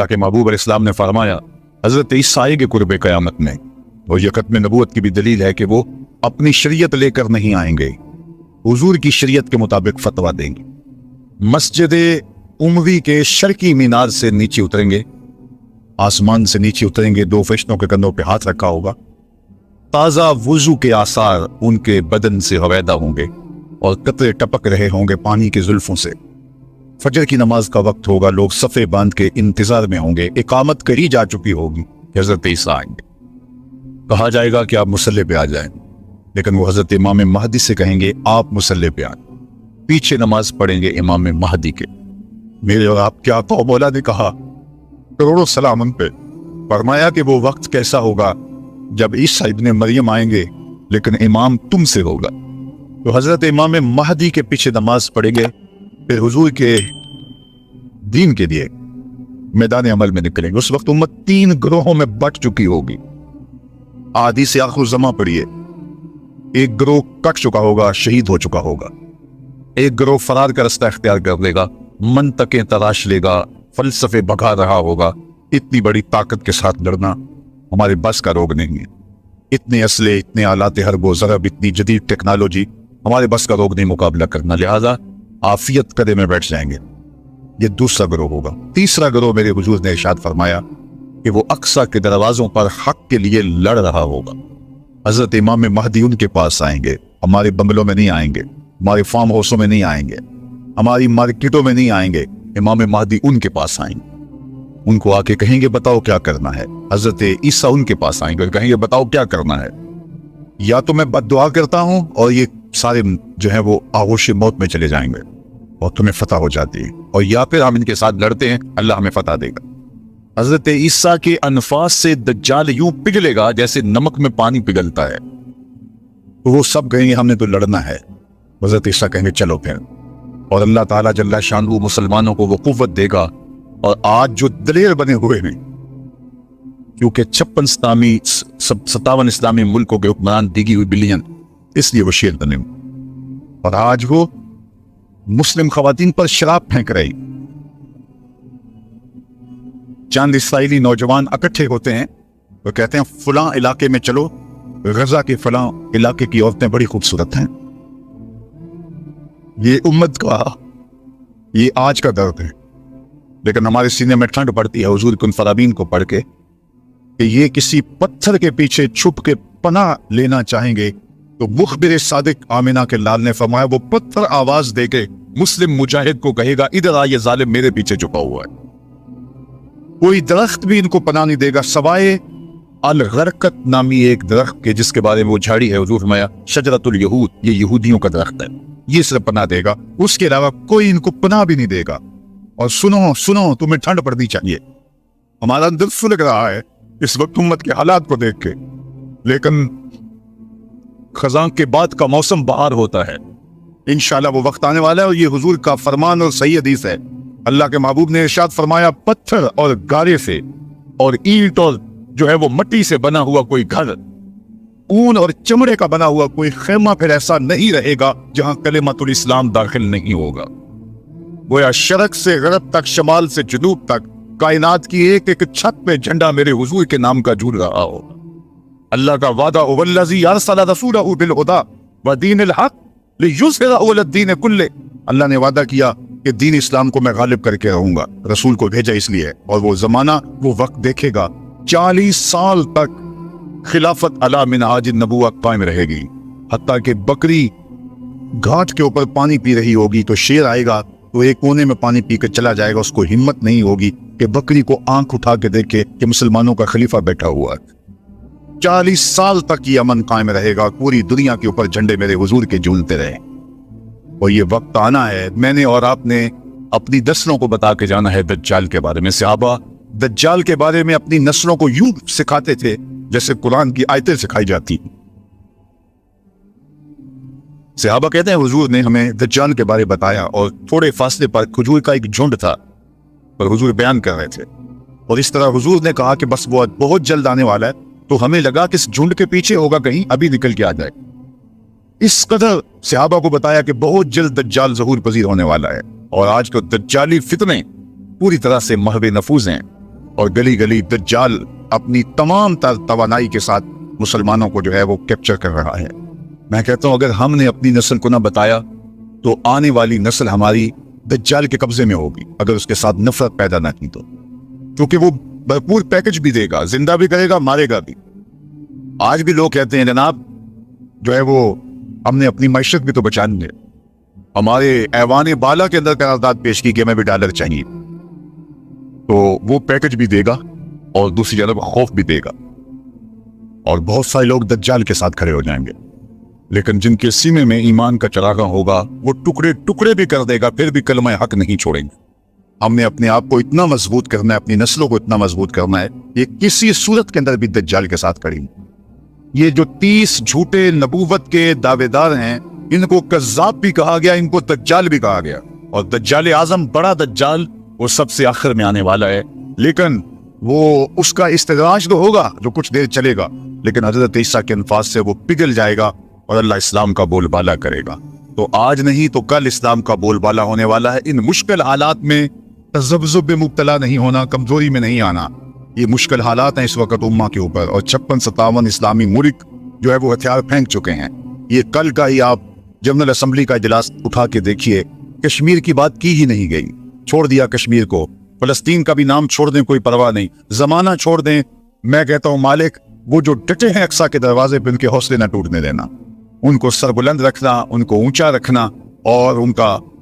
اللہ کے محبوب علیہ السلام نے فرمایا حضرت عیسیٰ آئیں گے قرب قیامت میں، اور یہ ختم نبوت کی بھی دلیل ہے کہ وہ اپنی شریعت لے کر نہیں آئیں گے، حضور کی شریعت کے مطابق فتویٰ دیں گے۔ مسجد اموی کے شرقی مینار سے نیچے اتریں گے، آسمان سے نیچے اتریں گے، 2 فرشتوں کے کندھوں پہ ہاتھ رکھا ہوگا، تازہ وضو کے آثار ان کے بدن سے ہویدا ہوں گے اور قطرے ٹپک رہے ہوں گے پانی کے زلفوں سے۔ فجر کی نماز کا وقت ہوگا، لوگ صفے باندھ کے انتظار میں ہوں گے، اقامت کری جا چکی ہوگی کہ حضرت عیسیٰ آئیں گے۔ کہا جائے گا کہ آپ مصلی پہ آ جائیں، لیکن وہ حضرت امام مہدی سے کہیں گے آپ مصلی پہ آئیں، پیچھے نماز پڑھیں گے امام مہدی کے۔ میرے اور آپ کیا تو مولا نے کہا کروڑوں سلام ان پہ، فرمایا کہ وہ وقت کیسا ہوگا جب عیسیٰ ابن مریم آئیں گے لیکن امام تم سے ہوگا۔ تو حضرت امام مہدی کے پیچھے نماز پڑھیں گے، پھر حضور کے دین کے لیے میدان عمل میں نکلیں گے۔ اس وقت امت 3 گروہوں میں بٹ چکی ہوگی۔ آدھی سے آخر زماں پڑھیے، ایک گروہ کٹ چکا ہوگا، شہید ہو چکا ہوگا، ایک گروہ فرار کا رستہ اختیار کر لے گا، منطقیں تراش لے گا، فلسفے بگا رہا ہوگا۔ اتنی بڑی طاقت کے ساتھ لڑنا ہمارے بس کا روگ نہیں ہے، اتنے اسلحے، اتنے آلات حرب و ضرب، اتنی جدید ٹیکنالوجی ہمارے بس کا روگ نہیں مقابلہ کرنا، لہذا عافیت قدے میں بیٹھ جائیں گے۔ یہ دوسرا گروہ ہوگا۔ تیسرا گروہ میرے حضور نے ارشاد فرمایا کہ وہ اقصی کے دروازوں پر حق کے لیے لڑ رہا ہوگا۔ حضرت امام مہدی ان کے پاس آئیں گے، ہمارے بنگلوں میں نہیں آئیں گے، ہمارے فارم ہاؤسوں میں نہیں آئیں گے، ہماری مارکیٹوں میں نہیں آئیں گے، امام مہدی ان کے پاس آئیں گے، ان کو آ کے کہیں گے بتاؤ کیا کرنا ہے۔ حضرت عیسیٰ ان کے پاس آئیں گے اور کہیں گے بتاؤ کیا کرنا ہے۔ یا تو میں بد دعا کرتا ہوں اور یہ سارے جو ہیں وہ آغوش موت میں چلے جائیں گے اور تمہیں فتح ہو جاتی ہے، اور یا پھر ہم ان کے ساتھ لڑتے ہیں، اللہ ہمیں فتح دے گا۔ حضرت عیسیٰ کے انفاس سے دجال یوں پگھلے گا جیسے نمک میں پانی پگھلتا ہے، تو وہ سب کہیں گے ہم نے تو لڑنا ہے۔ حضرت عیسیٰ کہیں گے چلو پھر، اور اللہ تعالیٰ جل شانہ مسلمانوں کو وہ قوت دے گا۔ اور آج جو دلیر بنے ہوئے ہیں، کیونکہ 57 اسلامی ملکوں کے حکمران دیگی ہوئی بلین، اس لیے وہ شیر بنے ہوئے، اور آج وہ مسلم خواتین پر شراب پھینک رہی۔ چند اسرائیلی نوجوان اکٹھے ہوتے ہیں، وہ کہتے ہیں فلاں علاقے میں چلو، غزہ کے فلاں علاقے کی عورتیں بڑی خوبصورت ہیں۔ یہ امت کا، یہ آج کا درد ہے، لیکن ہمارے سینے میں ٹھنڈ پڑتی ہے حضور کن فرامین کو پڑھ کے کہ یہ کسی پتھر کے پیچھے چھپ کے پناہ لینا چاہیں گے تو مخبر صادق آمنہ کے لال نے فرمایا وہ پتھر آواز دے کے مسلم مجاہد کو کہے گا ادھر آ، یہ ظالم میرے پیچھے چھپا ہوا ہے۔ کوئی درخت بھی ان کو پناہ نہیں دے گا سوائے الغرقت نامی ایک درخت کے، جس کے بارے میں وہ جھاڑی ہے، حضور فرمایا شجرۃ الیہود، یہ یہودیوں کا درخت ہے، یہ صرف پناہ دے گا، اس کے علاوہ کوئی ان کو پناہ بھی نہیں دے گا۔ اور سنو تمہیں ٹھنڈ پڑنی چاہیے، ہمارا دل سلگ رہا ہے اس وقت امت کے حالات کو دیکھ کے، لیکن خزاں کے بعد کا موسم بہار ہوتا ہے، انشاءاللہ وہ وقت آنے والا ہے، اور یہ حضور کا فرمان اور صحیح حدیث ہے۔ اللہ کے محبوب نے ارشاد فرمایا پتھر اور گارے سے اور اینٹ اور جو ہے وہ مٹی سے بنا ہوا کوئی گھر، اون اور چمڑے کا بنا ہوا کوئی خیمہ پھر ایسا نہیں رہے گا جہاں کلمۃ الاسلام داخل نہیں ہوگا۔ گویا شرق سے غرب تک، شمال سے جنوب تک، کائنات کی ایک ایک چھت پہ جھنڈا میرے حضور کے نام کا جھول رہا ہو۔ اللہ کا وعدہ والذی ارسل رسولہ بالہدی ودین الحق لیظہرہ علی الدین کلہ، اللہ نے وعدہ کیا کہ دین اسلام کو میں غالب کر کے رہوں گا، رسول کو بھیجا اس لیے، اور وہ زمانہ، وہ وقت دیکھے گا 40 سال تک خلافت علی منہاج النبوہ قائم رہے گی، حتیٰ کہ بکری گھاٹ کے اوپر پانی پی رہی ہوگی تو شیر آئے گا تو ایک کونے میں پانی پی کے چلا جائے گا، اس کو ہمت نہیں ہوگی کہ بکری کو آنکھ اٹھا کے دیکھے کہ مسلمانوں کا خلیفہ بیٹھا ہوا ہے۔ 40 سال تک یہ امن قائم رہے گا، پوری دنیا کے اوپر جھنڈے میرے حضور کے جھولتے رہے، اور یہ وقت آنا ہے۔ میں نے اور آپ نے اپنی نسلوں کو بتا کے جانا ہے دجال کے بارے میں۔ صحابہ دجال کے بارے میں اپنی نسلوں کو یوں سکھاتے تھے جیسے قرآن کی آیتیں سکھائی جاتی۔ صحابہ کہتے ہیں حضور نے ہمیں دجال کے بارے بتایا، اور تھوڑے فاصلے پر کھجور کا ایک جھنڈ تھا اور حضور بیان کر رہے تھے، اور اس طرح حضور نے کہا کہ بس وہ بہت جلد آنے والا ہے، تو ہمیں لگا کہ اس جھنڈ کے پیچھے ہوگا کہیں، ابھی نکل کے آ جائے۔ اس قدر صحابہ کو بتایا کہ بہت جلد دجال ظہور پذیر ہونے والا ہے، اور آج تو دجالی فتنے پوری طرح سے محو نفوذ ہیں۔ और गली गली दज्जाल अपनी तमाम तवानाई के साथ मुसलमानों को जो है वो कैप्चर कर रहा है। मैं कहता हूं अगर हमने अपनी नस्ल को ना बताया तो आने वाली नस्ल हमारी दज्जाल के कब्जे में होगी, अगर उसके साथ नफरत पैदा ना की तो, क्योंकि वो भरपूर पैकेज भी देगा, जिंदा भी करेगा, मारेगा भी। आज भी लोग कहते हैं जनाब जो है वो हमने अपनी मैशत भी तो बचानी है, हमारे ऐवान बाला के अंदर करारदाद पेश की कि हमें भी डॉलर चाहिए, तो वो पैकेज भी देगा और दूसरी तरफ खौफ भी देगा, और बहुत सारे लोग दज्जाल के साथ खड़े हो जाएंगे। लेकिन जिनके सीने में ईमान का चरागा होगा वो टुकड़े टुकड़े भी कर देगा, फिर भी कलमा हक नहीं छोड़ेंगे। हमने अपने आप को इतना मजबूत करना है, अपनी नस्लों को इतना मजबूत करना है, ये किसी सूरत के अंदर भी दज्जाल के साथ खड़ी। ये जो 30 झूठे नबूवत के दावेदार हैं, इनको कज़्ज़ाब भी कहा गया, इनको दज्जाल भी कहा गया, और दज्जाल आजम बड़ा दज्जाल वो सबसे आखिर में आने वाला है। लेकिन वो उसका इस्तदराज तो होगा जो कुछ देर चलेगा, लेकिन हजरत ईसा के अल्फाज से वो पिघल जाएगा और अल्लाह इस्लाम का बोलबाला करेगा। तो आज नहीं तो कल इस्लाम का बोलबाला होने वाला है। इन मुश्किल हालात में तज़ब्ज़ुब में मुब्तला नहीं होना, कमजोरी में नहीं आना। ये मुश्किल हालात हैं इस वक्त उम्मा के ऊपर, और 56-57 इस्लामी मुल्क जो है वो हथियार फेंक चुके हैं। ये कल का ही आप जनरल असम्बली का इजलास उठा के देखिए, कश्मीर की बात की ही नहीं गई, छोड़ दिया कश्मीर को। फलस्तीन का भी नाम छोड़ दें, कोई परवाह नहीं, जमाना छोड़ दें। मैं कहता हूं मालिक वो जो डटे हैं अक्सा के दरवाजे पे, उनके हौसले न टूटने देना, उनको सरबुलंद रखना, उनको ऊंचा रखना, और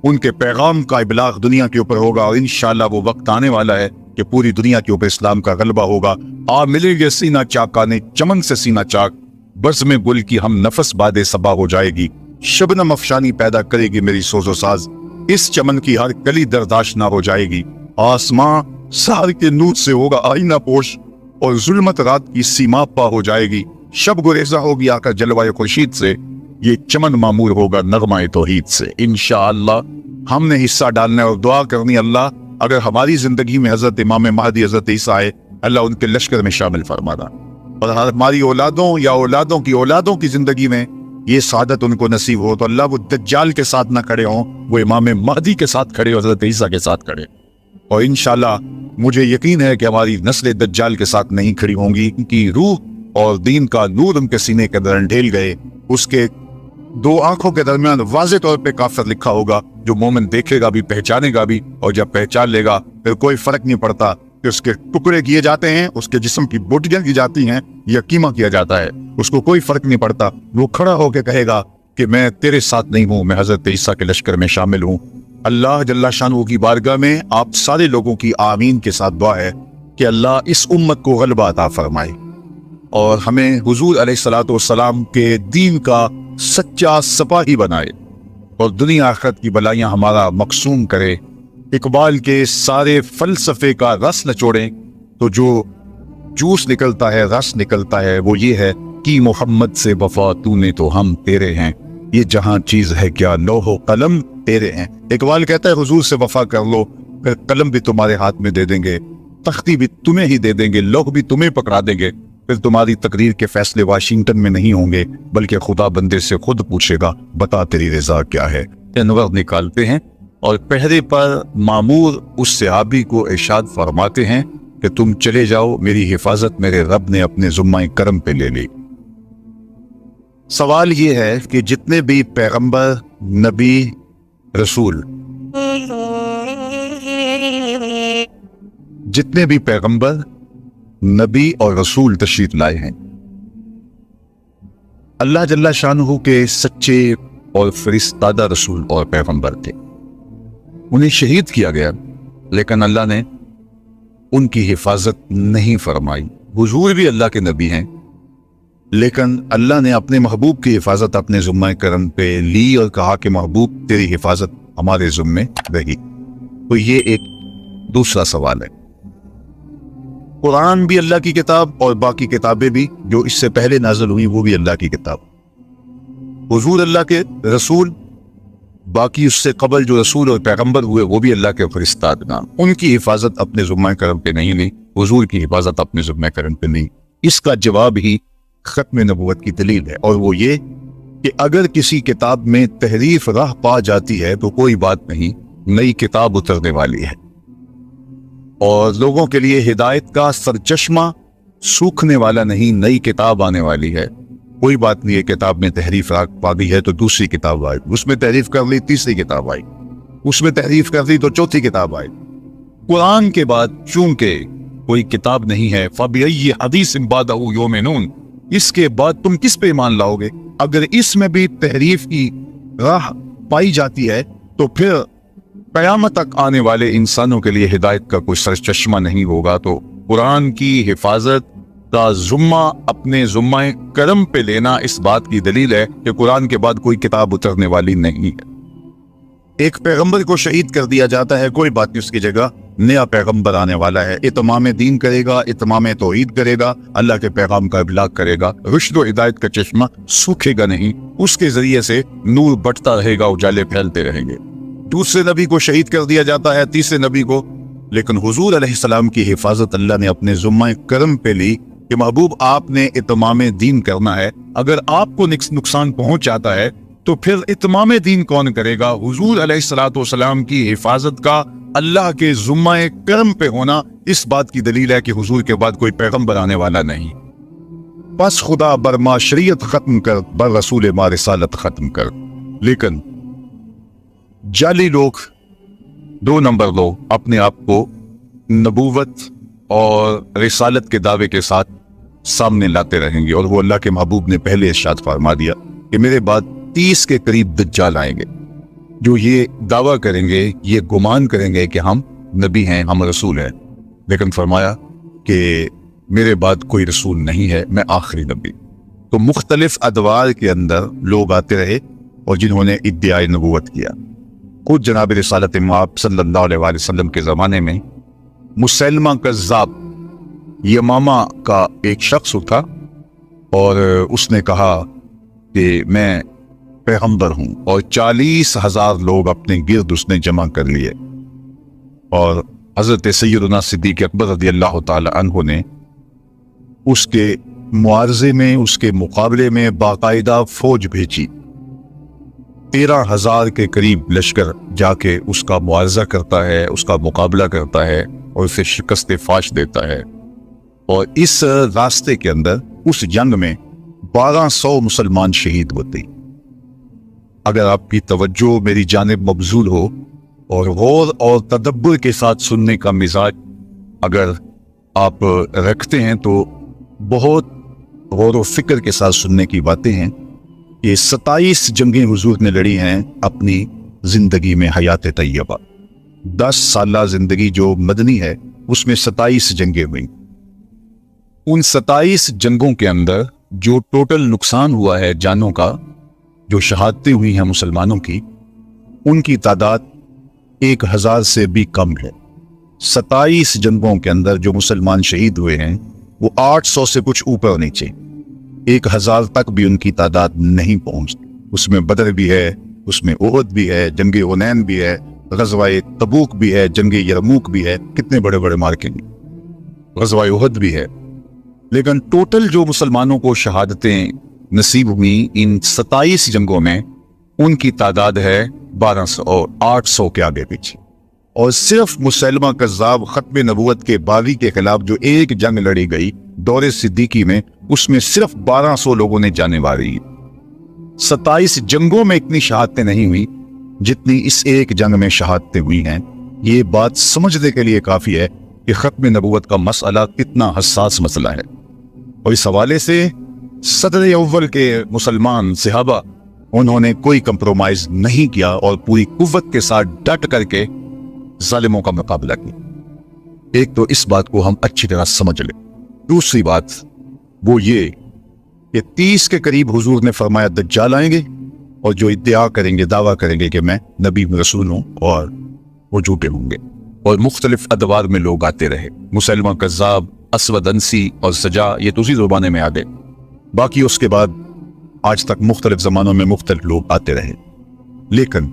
उनके पैगाम का इबलाग दुनिया के ऊपर होगा। और इंशाअल्लाह वो वक्त आने वाला है कि पूरी दुनिया के ऊपर इस्लाम का गलबा होगा। आ मिलेंगे सीना चाकाने चमन से सीना चाक, बज़ में गुल की हम नफस बादे सबा हो जाएगी, शबनम अफशानी पैदा करेगी मेरी सोजो साज, इस चमन की हर कली दरदाश ना हो जाएगी। आसमां सार के नूर से होगा आईना पोश, और जुल्मत रात की सीमा पा हो जाएगी। शब गुरेजा होगी आकर जलवाए खुर्शीद से, ये चमन मामूर होगा नगमाए तौहीद से। इंशाअल्लाह हमने हिस्सा डालना है और दुआ करनी, अल्लाह अगर हमारी जिंदगी में हजरत इमाम महदी हजरत ईसा आए, अल्लाह उनके लश्कर में शामिल फरमाना, और हमारी औलादों या औलादों की जिंदगी में ये सादत उनको नसीब हो, तो अल्लाह वो दज्जाल के साथ ना खड़े हों, वो इमाम महदी के साथ खड़े हो, हजरत ईसा के साथ खड़े। और इंशाअल्लाह मुझे यकीन है कि हमारी नस्लें दज्जाल के साथ नहीं खड़ी होंगी, क्योंकि रूह और दीन का नूर उनके सीने के अंदर ढेल गए। उसके 2 आंखों के दरमियान वाज़े तौर पे काफिर लिखा होगा, जो मोमिन देखेगा भी, पहचानेगा भी, और जब पहचान लेगा फिर कोई फर्क नहीं पड़ता कि उसके टुकड़े किए जाते हैं, उसके जिस्म की बोटियां की जाती हैं या कीमा किया जाता है, उसको कोई फर्क नहीं पड़ता। वो खड़ा होकर कहेगा कि मैं तेरे साथ नहीं हूं, मैं हजरत ईसा के लश्कर में शामिल हूं। अल्लाह जल्ला शानहू की बारगाह में आप सारे लोगों की आमीन के साथ दुआ है कि अल्लाह इस उम्मत को गलबा अता फरमाए और हमें हुजूर अलैहिस्सलातु वस्सलाम के दीन का सच्चा सिपाही बनाए, और दुनिया आखिरत की बलाइयां हमारा मकसूम करे। इकबाल के सारे फलसफे का रस नचोड़ें तो जो जूस निकलता है, रस निकलता है, वो ये है कि मोहम्मद से वफा तूने तो हम तेरे हैं, ये जहां चीज है क्या लौहो कलम तेरे हैं। इकबाल कहता है हुजूर से वफा कर लो, फिर कलम भी तुम्हारे हाथ में दे देंगे, तख्ती भी तुम्हें ही दे देंगे, लौह भी तुम्हें पकड़ा देंगे, फिर तुम्हारी तकरीर के फैसले वाशिंगटन में नहीं होंगे, बल्कि खुदा बंदे से खुद पूछेगा बता तेरी रजा क्या है। अनवर निकालते हैं और पहरे पर मामूर उस सहाबी को इरशाद फरमाते हैं कि तुम चले जाओ, मेरी हिफाजत मेरे रब ने अपने जुम्मा करम पे ले ली। सवाल ये है कि जितने भी पैगंबर, नबी, रसूल, जितने भी पैगंबर, नबी और रसूल तशरीफ लाए हैं, अल्लाह जल्ला शानहू के सच्चे और फरिश्तादा रसूल और पैगंबर थे। उन्हें शहीद किया गया, लेकिन अल्लाह ने उनकी हिफाजत नहीं फरमाई। हुजूर भी अल्लाह के नबी हैं, लेकिन अल्लाह ने अपने महबूब की हिफाजत अपने ज़ुम्मे करम पे ली और कहा कि महबूब तेरी हिफाजत हमारे ज़ुम्मे रही। तो ये एक दूसरा सवाल है। कुरान भी अल्लाह की किताब और बाकी किताबें भी जो इससे पहले नाज़िल हुई वो भी अल्लाह की किताब। हुजूर अल्लाह के रसूल, बाकी उससे कबल जो रसूल और पैगंबर हुए वो भी अल्लाह के फरिश्ताद नाम, उनकी हिफाजत अपने ज़ुम्मे करम पे नहीं ली, हुजूर की हिफाजत अपने ज़ुम्मे करम पे नहीं। इसका जवाब ही खत्म नबूवत की दलील है, और वो ये कि अगर किसी किताब में तहरीफ राह पा जाती है तो कोई बात नहीं, नई किताब उतरने वाली है। اور لوگوں کے لیے ہدایت کا سرچشمہ سوکھنے والا نہیں، نئی کتاب آنے والی ہے۔ کوئی بات نہیں ہے، کتاب میں تحریف پا گئی ہے تو دوسری کتاب آئی، اس میں تحریف کر لی تیسری کتاب آئی، اس میں تحریف کر لی تو چوتھی کتاب آئی۔ قرآن کے بعد چونکہ کوئی کتاب نہیں ہے، فَبِأَيِّ حَدِيثٍ بَعْدَهُ يُؤْمِنُونَ، اس کے بعد تم کس پہ ایمان لاؤ گے؟ اگر اس میں بھی تحریف کی راہ پائی جاتی ہے تو پھر قیامت تک آنے والے انسانوں کے لیے ہدایت کا کوئی سرچشمہ نہیں ہوگا۔ تو قرآن کی حفاظت کا ذمہ اپنے ذمہ کرم پہ لینا اس بات کی دلیل ہے کہ قرآن کے بعد کوئی کتاب اترنے والی نہیں ہے۔ ایک پیغمبر کو شہید کر دیا جاتا ہے، کوئی بات نہیں، اس کی جگہ نیا پیغمبر آنے والا ہے، اتمام دین کرے گا، اتمام توحید کرے گا، اللہ کے پیغام کا ابلاغ کرے گا، رشد و ہدایت کا چشمہ سوکھے گا نہیں، اس کے ذریعے سے نور بٹتا رہے گا، اجالے پھیلتے رہیں گے۔ دوسرے نبی کو شہید کر دیا جاتا ہے، تیسرے نبی کو، لیکن حضور علیہ السلام کی حفاظت اللہ نے اپنے ذمہ کرم پہ لی کہ محبوب آپ نے اتمام دین کرنا ہے، اگر آپ کو نقصان پہنچ جاتا ہے تو پھر اتمام دین کون کرے گا؟ حضور علیہ السلام کی حفاظت کا اللہ کے ذمہ کرم پہ ہونا اس بات کی دلیل ہے کہ حضور کے بعد کوئی پیغمبر آنے والا نہیں۔ بس خدا برما شریعت ختم کر، بر رسول ما رسالت ختم کر۔ لیکن جعلی لوگ، دو نمبر لوگ اپنے آپ کو نبوت اور رسالت کے دعوے کے ساتھ سامنے لاتے رہیں گے، اور وہ اللہ کے محبوب نے پہلے ارشاد فرما دیا کہ میرے بعد 30 کے قریب دجال آئیں گے جو یہ دعویٰ کریں گے، یہ گمان کریں گے کہ ہم نبی ہیں، ہم رسول ہیں، لیکن فرمایا کہ میرے بعد کوئی رسول نہیں ہے، میں آخری نبی۔ تو مختلف ادوار کے اندر لوگ آتے رہے اور جنہوں نے ادعائے نبوت کیا۔ خود جناب رسالت مآب صلی اللہ علیہ وآلہ وسلم کے زمانے میں مسلمہ کذاب یمامہ کا ایک شخص تھا، اور اس نے کہا کہ میں پیغمبر ہوں، اور 40,000 لوگ اپنے گرد اس نے جمع کر لیے، اور حضرت سیدنا صدیق اکبر رضی اللہ تعالی عنہ نے اس کے معارضے میں، اس کے مقابلے میں باقاعدہ فوج بھیجی، 13,000 کے قریب لشکر جا کے اس کا معارضہ کرتا ہے، اس کا مقابلہ کرتا ہے اور اسے شکست فاش دیتا ہے۔ اور اس راستے کے اندر اس جنگ میں 1200 مسلمان شہید ہوتے۔ اگر آپ کی توجہ میری جانب مبذول ہو اور غور اور تدبر کے ساتھ سننے کا مزاج اگر آپ رکھتے ہیں تو بہت غور و فکر کے ساتھ سننے کی باتیں ہیں۔ یہ 27 جنگیں حضور نے لڑی ہیں اپنی زندگی میں، حیات طیبہ 10 سالہ زندگی جو مدنی ہے اس میں 27 جنگیں ہوئیں۔ ان 27 جنگوں کے اندر جو ٹوٹل نقصان ہوا ہے جانوں کا، جو شہادتیں ہوئی ہیں مسلمانوں کی، ان کی تعداد 1000 سے بھی کم ہے۔ 27 جنگوں کے اندر جو مسلمان شہید ہوئے ہیں وہ 800 سے کچھ اوپر نیچے، 1000 تک بھی ان کی تعداد نہیں پہنچتی۔ اس میں بدر بھی ہے، اس میں احد بھی ہے، جنگ حنین بھی ہے، غزوہ تبوک بھی ہے، جنگ یرموک بھی ہے، کتنے بڑے بڑے مارکے ہیں، غزوہ احد بھی ہے۔ لیکن ٹوٹل جو مسلمانوں کو شہادتیں نصیب ہوئی ان 27 جنگوں میں، ان کی تعداد ہے 1200 اور 800 کے آگے پیچھے۔ اور صرف مسلمہ کذاب ختم نبوت کے باغی کے خلاف جو ایک جنگ لڑی گئی دور صدیقی میں، اس میں صرف 1200 لوگوں نے جانیں ماری۔ 27 جنگوں میں اتنی شہادتیں نہیں ہوئی جتنی اس ایک جنگ میں شہادتیں ہوئی ہیں۔ یہ بات سمجھنے کے لیے کافی ہے کہ ختم نبوت کا مسئلہ کتنا حساس مسئلہ ہے، اور اس حوالے سے صدر اول کے مسلمان صحابہ انہوں نے کوئی کمپرومائز نہیں کیا اور پوری قوت کے ساتھ ڈٹ کر کے ظالموں کا مقابلہ کیا۔ ایک تو اس بات کو ہم اچھی طرح سمجھ لیں۔ دوسری بات وہ یہ کہ 30 کے قریب حضور نے فرمایا دجال آئیں گے، اور جو ادعا کریں گے، دعویٰ کریں گے کہ میں نبی رسول ہوں، اور وہ جھوٹے ہوں گے۔ اور مختلف ادوار میں لوگ آتے رہے، مسلمہ کذاب، اسود انسی اور سجا، یہ تو اسی زمانے میں آ گئے۔ باقی اس کے بعد آج تک مختلف زمانوں میں مختلف لوگ آتے رہے۔ لیکن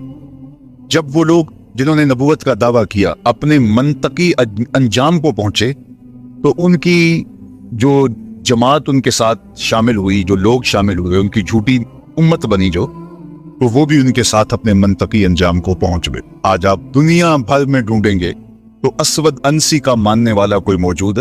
جب وہ لوگ جنہوں نے نبوت کا دعویٰ کیا اپنے منطقی انجام کو پہنچے، تو ان کی جو جماعت ان کے ساتھ شامل ہوئی، جو لوگ شامل ہوئے، ان کی جھوٹی امت بنی جو، تو وہ بھی ان کے ساتھ اپنے منطقی انجام کو پہنچ گئے۔ آج آپ دنیا بھر میں ڈھونڈیں گے तो असवद अंसी का मानने वाला कोई मौजूद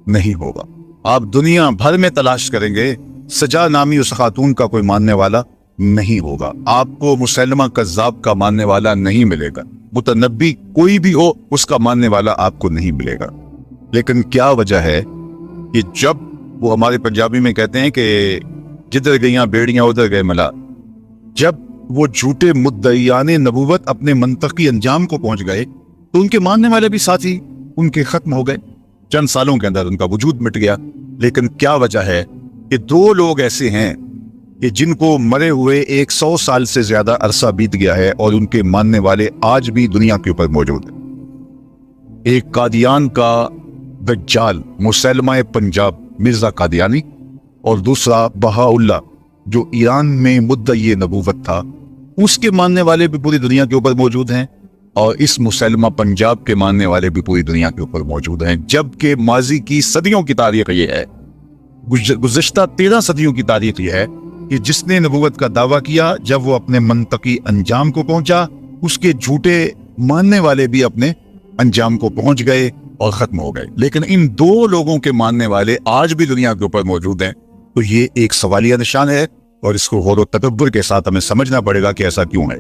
नहीं होगा। आप दुनिया भर में तलाश करेंगे, सजा नामी उस खातून का कोई मानने वाला नहीं होगा। आपको मुसलमा कज़्ज़ाब का मानने वाला नहीं मिलेगा, मुतनब्बी कोई भी हो उसका मानने वाला आपको नहीं मिलेगा। लेकिन क्या वजह है कि जब वो हमारे पंजाबी में कहते हैं कि जिधर गईयां बेड़ियां उधर गए मला, जब वो झूठे मुद्दईयाने नबूवत अपने मंतकी अंजाम को पहुंच गए तो उनके मानने वाले भी साथी उनके खत्म हो गए, चंद सालों के अंदर उनका वजूद मिट गया। लेकिन क्या वजह है कि दो लोग ऐसे हैं कि जिनको मरे हुए 100 साल से ज्यादा अरसा बीत गया है और उनके मानने वाले आज भी दुनिया के ऊपर मौजूद है। एक कादियान का दज्जाल मुसलमा पंजाब मिर्जा कादियानी, और दूसरा बहाउल्लाह जो ईरान में मुद्दई नबूवत था, उसके मानने वाले भी पूरी दुनिया के ऊपर मौजूद हैं, और इस मुसलमा पंजाब के मानने वाले भी पूरी दुनिया के ऊपर मौजूद हैं। जबकि माजी की सदियों की तारीख ये है, गुज़श्ता 13 सदियों की तारीख ये है कि जिसने नबूवत का दावा किया, जब वो अपने मंतकी अंजाम को पहुंचा, उसके झूठे मानने वाले भी अपने अंजाम को पहुंच गए और खत्म हो गए। लेकिन इन दो लोगों के मानने वाले आज भी दुनिया के ऊपर मौजूद हैं। तो ये एक सवालिया निशान है और इसको गौर व तदब्बर के साथ हमें समझना पड़ेगा कि ऐसा क्यों है।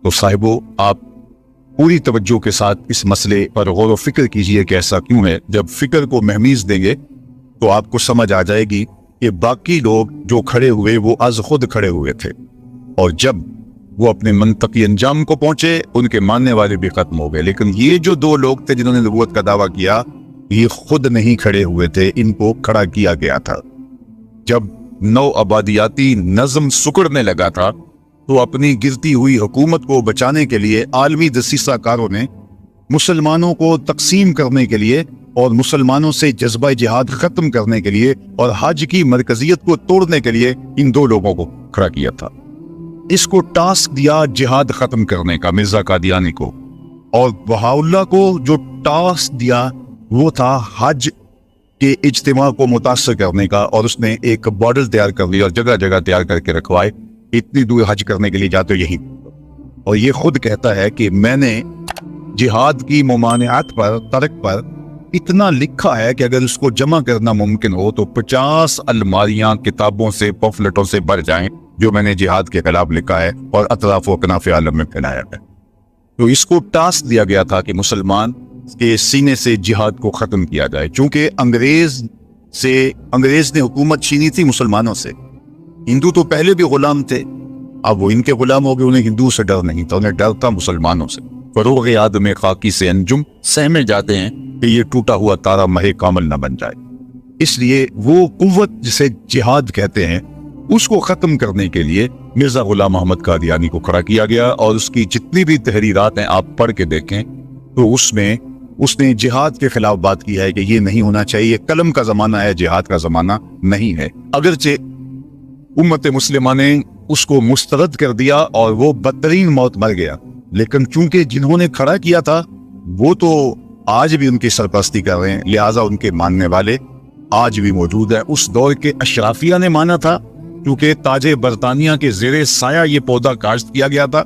तो साहिबो, आप पूरी तवज्जो के साथ इस मसले पर गौर व फिक्र कीजिए कि ऐसा क्यों है। जब फिक्र को महमीज देंगे तो आपको समझ आ जाएगी कि बाकी लोग जो खड़े हुए वो आज खुद खड़े हुए थे, और जब वो अपने मंतकी अंजाम को पहुंचे उनके मानने वाले भी खत्म हो गए। लेकिन ये जो दो लोग थे जिन्होंने नबूवत का दावा किया, ये खुद नहीं खड़े हुए थे, इनको खड़ा किया गया था। जब नौ आबादियाती नज़म सुकड़ने लगा था तो अपनी गिरती हुई हुकूमत को बचाने के लिए आलमी दसीसाकारों ने मुसलमानों को तकसीम करने के लिए और मुसलमानों से जज्बा जिहाद खत्म करने के लिए और हज की मरकजियत को तोड़ने के लिए इन दो लोगों को खड़ा किया था। इसको टास्क दिया जिहाद खत्म करने का मिर्जा कादियानी को, और बहाउल्लाह को जो टास्क दिया वो था हज के इज्तिमा को मुतासर करने का, और उसने एक मॉडल तैयार कर लिया और जगह जगह तैयार करके रखवाए, इतनी दूर हज करने के लिए जाते यही। और ये खुद कहता है कि मैंने जिहाद की मुमानियात पर, तर्क पर इतना लिखा है कि अगर उसको जमा करना मुमकिन हो तो 50 अलमारियां किताबों से, पॉम्फलेटों से भर जाएं जो मैंने जिहाद के खिलाफ लिखा है और अतराफ व कनाफ आलम में फैलाया है। तो इसको टास्क दिया गया था कि मुसलमान के सीने से जिहाद को खत्म किया जाए। चूंकि अंग्रेज ने हुकूमत छीनी थी मुसलमानों से। हिंदू तो पहले भी गुलाम थे, अब वो इनके गुलाम हो गए। उन्हें हिंदू से डर नहीं था, उन्हें डर था मुसलमानों से। फरोग याद में खाकी से अंजुम सहमे जाते हैं कि ये टूटा हुआ तारा महे कामल न बन जाए। इसलिए वो कुव्वत जिसे जिहाद कहते हैं उसको खत्म करने के लिए मिर्जा गुलाम मोहम्मद कादियानी को खड़ा किया गया, और उसकी जितनी भी तहरीरात हैं आप पढ़ के देखें तो उसमें उसने जिहाद के खिलाफ बात की है कि ये नहीं होना चाहिए, कलम का जमाना है, जिहाद का जमाना नहीं है। अगरचे उम्मत मुस्लिमा ने उसको मुस्तरद कर दिया और वो बदतरीन मौत मर गया, लेकिन चूंकि जिन्होंने खड़ा किया था वो तो आज भी उनकी सरपरस्ती कर रहे हैं, लिहाजा उनके मानने वाले आज भी मौजूद है। उस दौर के अशराफिया ने माना था, क्योंकि ताजे बरतानिया के जेरे साया ये पौधा काश्त किया गया था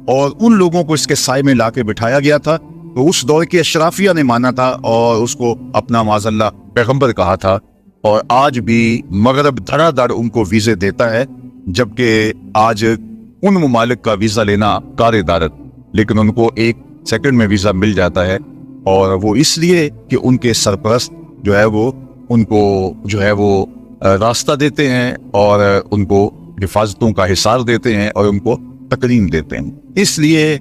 और उन लोगों को इसके साए में लाके बिठाया गया था, तो उस दौर के अशराफिया ने माना था और उसको अपना माज़अल्लाह पैगंबर कहा था। और आज भी मगरब धड़ाधड़ उनको वीज़े देता है, जबकि आज उन मुमालिक का वीज़ा लेना कार इदारत, लेकिन उनको 1 सेकंड में वीज़ा मिल जाता है। और वो इसलिए कि उनके सरपरस्त जो है वो उनको जो है वो रास्ता देते हैं और उनको हिफाजतों का हिसार देते हैं और उनको तकरीम देते हैं। इसलिए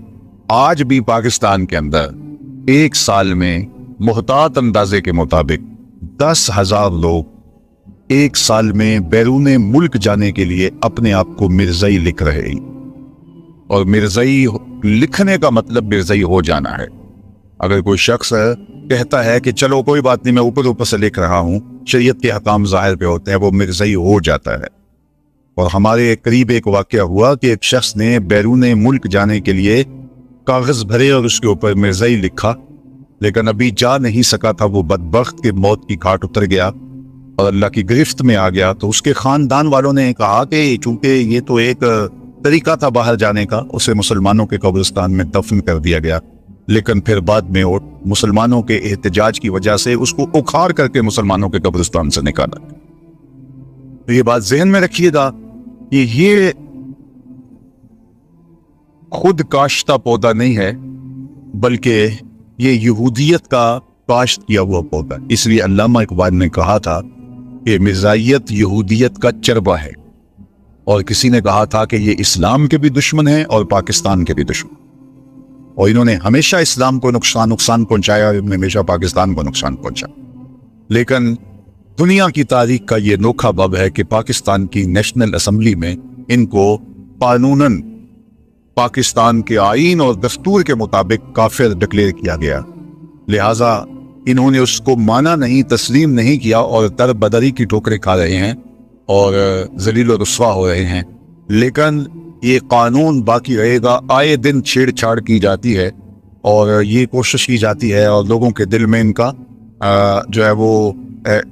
आज भी पाकिस्तान के अंदर 1 साल में मुहतात अंदाजे के मुताबिक 10,000 लोग 1 साल में बैरूने मुल्क जाने के लिए अपने आप को मिर्ज़ई लिख रहे हैं। और मिर्ज़ई लिखने का मतलब मिर्ज़ई हो जाना है। अगर कोई शख्स कहता है कि चलो कोई बात नहीं, मैं ऊपर ऊपर से लिख रहा हूँ, शरीयत के हकाम ज़ाहिर पे होते हैं, वो मिर्ज़ई हो जाता है। और हमारे करीब एक वाक़या हुआ कि एक शख्स ने बैरूने मुल्क जाने के लिए कागज़ भरे और उसके ऊपर मिर्ज़ई लिखा, लेकिन अभी जा नहीं सका था। वो बदबख्त के मौत की घाट उतर गया और अल्लाह की गिरफ्त में आ गया। तो उसके ख़ानदान वालों ने कहा कि चूंकि ये तो एक तरीका था बाहर जाने का, उसे मुसलमानों के कब्रिस्तान में दफन कर दिया गया। लेकिन फिर बाद में वो मुसलमानों के एहतजाज की वजह से उसको उखाड़ करके मुसलमानों के कब्रिस्तान से निकाला। तो ये बात जहन में रखिएगा कि ये खुद काश्ता पौधा नहीं है, बल्कि ये यहूदियत का काश्त किया हुआ पौधा। इसलिए अल्लामा इकबाल ने कहा था कि मिर्जाइयत यहूदियत का चरबा है, और किसी ने कहा था कि ये इस्लाम के भी दुश्मन है और पाकिस्तान के भी दुश्मन, और इन्होंने हमेशा इस्लाम को नुकसान पहुंचाया और इन्होंने हमेशा पाकिस्तान को नुकसान पहुंचाया। लेकिन दुनिया की तारीख का ये अनोखा बब है कि पाकिस्तान की नेशनल असेंबली में इनको कानूनन पाकिस्तान के आईन और दस्तूर के मुताबिक काफिर डिक्लेयर किया गया। लिहाजा इन्होंने उसको माना नहीं, तस्लीम नहीं किया, और दर बदरी की ठोकरें खा रहे हैं और जलील और रुस्वा हो रहे हैं। लेकिन ये कानून बाकी रहेगा। आए दिन छेड़छाड़ की जाती है और ये कोशिश की जाती है, और लोगों के दिल में इनका जो है वो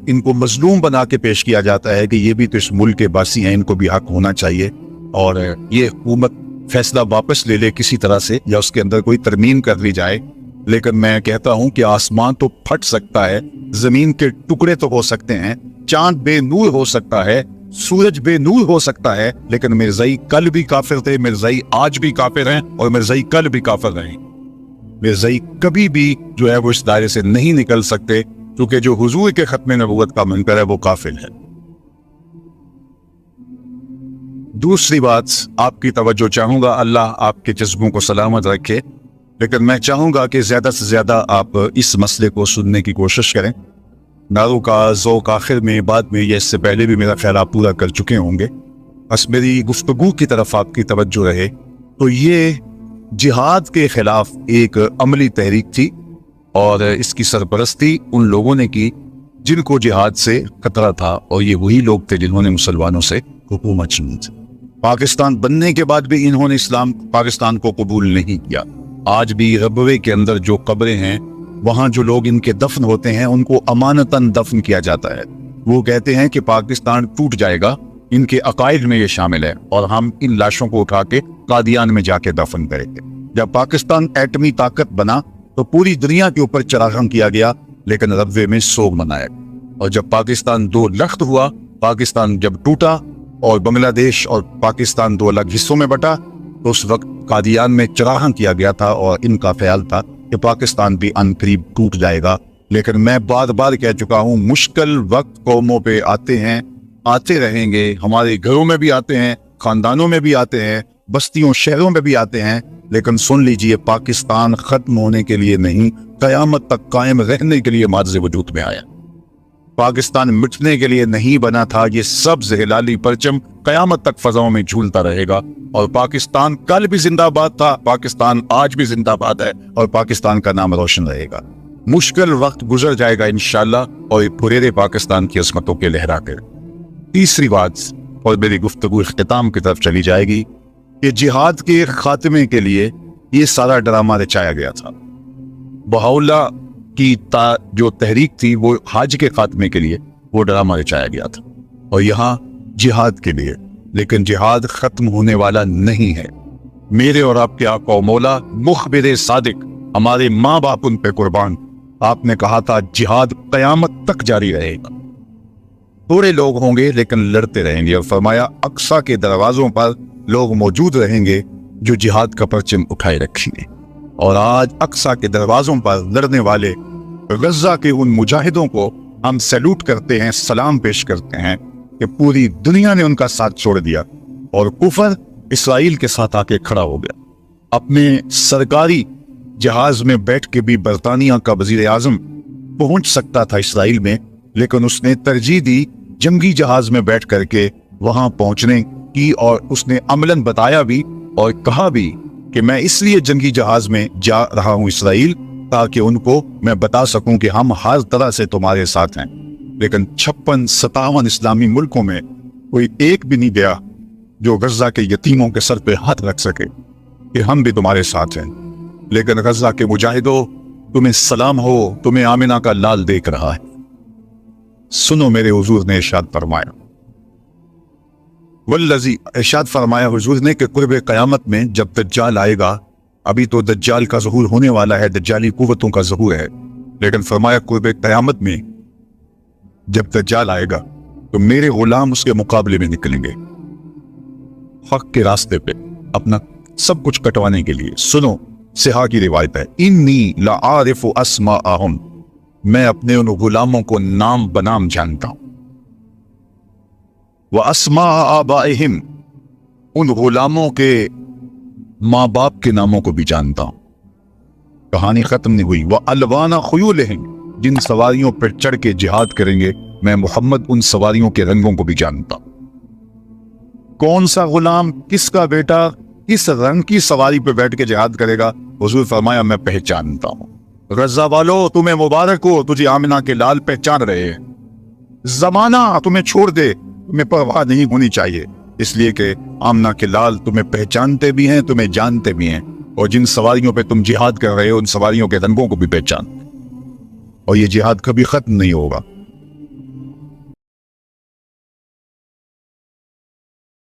इनको मजलूम बना के पेश किया जाता है कि ये भी तो इस मुल्क के बासी हैं, इनको भी हक होना चाहिए, और ये हुकूमत फैसला वापस ले ले किसी तरह से, या उसके अंदर कोई तरमीम कर ली जाए। लेकिन मैं कहता हूं कि आसमान तो फट सकता है, जमीन के टुकड़े तो हो सकते हैं, चांद बेनूर हो सकता है, सूरज बेनूर हो सकता है, लेकिन मिर्जाई कल भी काफिर थे, मिर्जाई आज भी काफिर हैं, और मिर्जाई कल भी काफिर रहे। मिर्जाई कभी भी जो है वो इस दायरे से नहीं निकल सकते, क्योंकि जो हुजूर के खत्म नबूवत का मुनकर है वो काफिर है। दूसरी बात आपकी तवज्जो चाहूंगा, अल्लाह आपके जज्बों को सलामत रखे, लेकिन मैं चाहूंगा कि ज्यादा से ज्यादा आप इस मसले को सुनने की कोशिश करें। नारों का ज़ौक़ आखिर में, बाद में, या इससे पहले भी मेरा ख्याल आप पूरा कर चुके होंगे। बस मेरी गुफ्तगू की तरफ आपकी तवज्जो रहे तो ये जिहाद के खिलाफ एक अमली तहरीक थी, और इसकी सरपरस्ती उन लोगों ने की जिनको जिहाद से खतरा था, और ये वही लोग थे जिन्होंने मुसलमानों से हुकूमत चुनी थी। पाकिस्तान बनने के बाद भी इन्होंने पाकिस्तान को कबूल नहीं किया। आज भी रबवे के अंदर जो कब्रें हैं, वहां जो लोग इनके दफन होते हैं उनको अमानतन दफन किया जाता है। वो कहते हैं कि पाकिस्तान टूट जाएगा, इनके अकायद में ये शामिल है, और हम इन लाशों को उठा के कादियान में जाके दफन करेंगे। जब पाकिस्तान एटमी ताकत बना तो पूरी दुनिया के ऊपर चरागम किया गया, लेकिन रबवे में सोग मनाया। और जब पाकिस्तान दो लख्त हुआ, पाकिस्तान जब टूटा और बांग्लादेश और पाकिस्तान दो अलग हिस्सों में बटा, तो उस वक्त कादियान में चरागम किया गया था, और इनका ख्याल था कि पाकिस्तान भी अनकरीब टूट जाएगा। लेकिन मैं बार बार कह चुका हूँ, मुश्किल वक्त कौमों पे आते हैं, आते रहेंगे, हमारे घरों में भी आते हैं, खानदानों में भी आते हैं, बस्तियों शहरों में भी आते हैं। लेकिन सुन लीजिए, पाकिस्तान खत्म होने के लिए नहीं, कयामत तक कायम रहने के लिए मार्ज़ वजूद में आया। पाकिस्तान मिटने के लिए नहीं बना था। ये सब हिलाली परचम कयामत तक फजाओं में झूलता रहेगा, और पाकिस्तान कल भी जिंदाबाद था, पाकिस्तान आज भी जिंदाबाद है, और पाकिस्तान का नाम रोशन रहेगा। मुश्किल वक्त गुजर जाएगा इंशाअल्लाह, और पूरे पाकिस्तान की अज़मतों के लहरा कर। तीसरी बात, और मेरी गुफ्तगू इख्तिताम की तरफ चली जाएगी, कि जिहाद के खात्मे के लिए ये सारा ड्रामा रचाया गया था। बहाउल्लाह की जो तहरीक थी वो हज के खात्मे के लिए वो ड्रामा रचाया गया था, और यहाँ जिहाद के लिए। लेकिन जिहाद खत्म होने वाला नहीं है। मेरे और आपके आका और मौला मुखबिर सादिक, हमारे माँ बाप उन पे कुर्बान, आपने कहा था जिहाद कयामत तक जारी रहेगा। थोड़े लोग होंगे लेकिन लड़ते रहेंगे, और फरमाया अक्सा के दरवाजों पर लोग मौजूद रहेंगे जो जिहाद का परचम उठाए रखेंगे। और आज अक्सा के दरवाजों पर लड़ने वाले गज़ा के उन मुजाहिदों को हम सैल्यूट करते हैं, सलाम पेश करते हैं कि पूरी दुनिया ने उनका साथ छोड़ दिया, और कुफर इसराइल के साथ आके खड़ा हो गया। अपने सरकारी जहाज में बैठ के भी बरतानिया का वजीर आजम पहुंच सकता था इसराइल में, लेकिन उसने तरजीह दी जंगी जहाज में बैठ करके वहां पहुंचने की, और उसने अमलन बताया भी और कहा भी कि मैं इसलिए जंगी जहाज में जा रहा हूं इसराइल, ताकि उनको मैं बता सकूं कि हम हर तरह से तुम्हारे साथ हैं। लेकिन 56-57 इस्लामी मुल्कों में कोई एक भी नहीं गया जो गज़ा के यतीमों के सर पे हाथ रख सके कि हम भी तुम्हारे साथ हैं। लेकिन गज़ा के मुजाहिदों, तुम्हें सलाम हो, तुम्हें आमिना का लाल देख रहा है। सुनो, मेरे हुजूर ने इरशाद फरमाया, वल्लज़ी, इरशाद फरमाया हुजूर ने कि कुर्ब क़यामत में जब दज्जाल आएगा ابھی تو دجال کا ظہور ہونے والا ہے, دجالی قوتوں کا ظہور ہے, لیکن فرمایا قرب قیامت میں جب دجال آئے گا تو میرے غلام اس کے مقابلے میں نکلیں گے حق کے راستے پہ اپنا سب کچھ کٹوانے کے لیے. سنو, صحاح کی روایت ہے, انی لعارف اسماءہم, میں اپنے ان غلاموں کو نام بنام جانتا ہوں, واسماء آبائہم, ان غلاموں کے ماں باپ کے ناموں کو بھی جانتا ہوں. کہانی ختم نہیں ہوئی. وَأَلْوَانَ خُيُولِهِمْ, جن سواریوں پر چڑھ کے جہاد کریں گے میں محمد ان سواریوں کے رنگوں کو بھی جانتا ہوں. کون سا غلام, کس کا بیٹا کس رنگ کی سواری پہ بیٹھ کے جہاد کرے گا, حضور فرمایا میں پہچانتا ہوں. غزہ والو تمہیں مبارک ہو, تجھے آمنہ کے لال پہچان رہے ہیں. زمانہ تمہیں چھوڑ دے, تمہیں پرواہ نہیں ہونی چاہیے, اس لیے کہ آمنہ کے لال تمہیں پہچانتے بھی ہیں, تمہیں جانتے بھی ہیں, اور جن سواریوں پہ تم جہاد کر رہے ہو ان سواریوں کے رنگوں کو بھی پہچانتے, اور یہ جہاد کبھی ختم نہیں ہوگا.